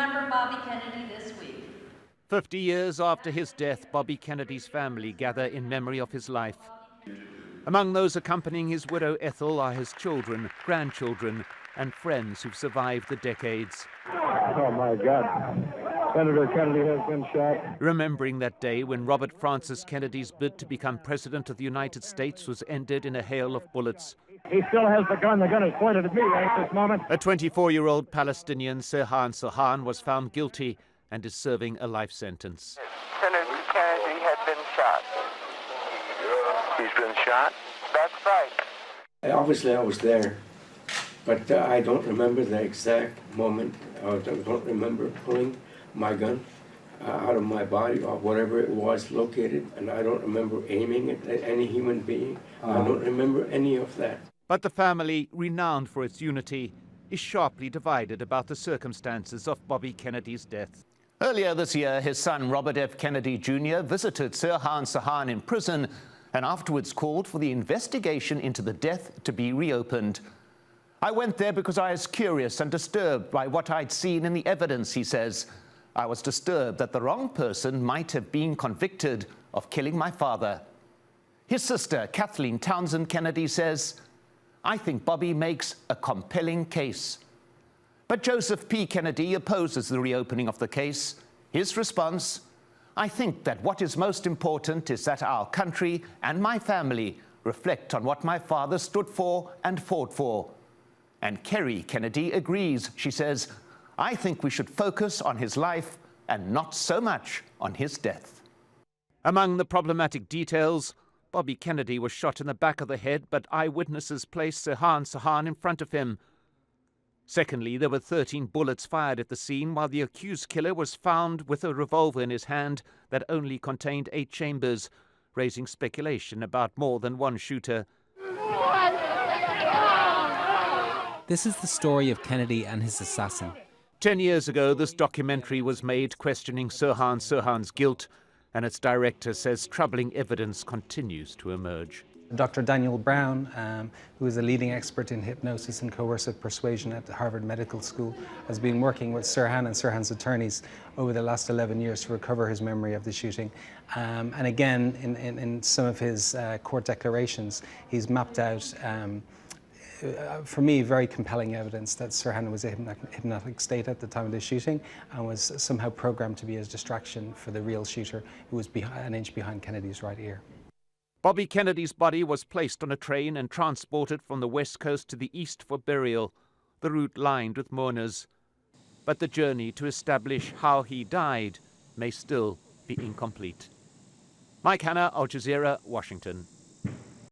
remember Bobby Kennedy this week. 50 years after his death, Bobby Kennedy's family gather in memory of his life. Among those accompanying his widow Ethel are his children, grandchildren, and friends who've survived the decades. Oh my God. Senator Kennedy has been shot. Remembering that day when Robert Francis Kennedy's bid to become President of the United States was ended in a hail of bullets. He still has the gun. The gun is pointed at me right at this moment. A 24-year-old Palestinian, Sirhan Sirhan, was found guilty and is serving a life sentence. Senator Kennedy had been shot. He's been shot? That's right. Obviously, I was there, but I don't remember the exact moment. I don't remember pulling my gun out of my body or whatever it was located, and I don't remember aiming it at any human being. I don't remember any of that. But the family, renowned for its unity, is sharply divided about the circumstances of Bobby Kennedy's death. Earlier this year, his son Robert F. Kennedy Jr. visited Sirhan Sirhan in prison and afterwards called for the investigation into the death to be reopened. I went there because I was curious and disturbed by what I'd seen in the evidence, he says. I was disturbed that the wrong person might have been convicted of killing my father. His sister, Kathleen Townsend Kennedy, says, I think Bobby makes a compelling case. But Joseph P. Kennedy opposes the reopening of the case. His response, I think that what is most important is that our country and my family reflect on what my father stood for and fought for. And Kerry Kennedy agrees. She says, I think we should focus on his life and not so much on his death. Among the problematic details, Bobby Kennedy was shot in the back of the head, but eyewitnesses placed Sirhan Sirhan in front of him. Secondly, there were 13 bullets fired at the scene, while the accused killer was found with a revolver in his hand that only contained 8 chambers, raising speculation about more than one shooter. This is the story of Kennedy and his assassin. 10 years ago, this documentary was made questioning Sirhan Sirhan's guilt, and its director says troubling evidence continues to emerge. Dr. Daniel Brown, who is a leading expert in hypnosis and coercive persuasion at Harvard Medical School, has been working with Sirhan and Sirhan's attorneys over the last 11 years to recover his memory of the shooting. And again, in some of his court declarations, he's mapped out, for me, very compelling evidence that Sirhan was in a hypnotic state at the time of the shooting and was somehow programmed to be a distraction for the real shooter, who was an inch behind Kennedy's right ear. Bobby Kennedy's body was placed on a train and transported from the west coast to the east for burial, the route lined with mourners. But the journey to establish how he died may still be incomplete. Mike Hanna, Al Jazeera, Washington.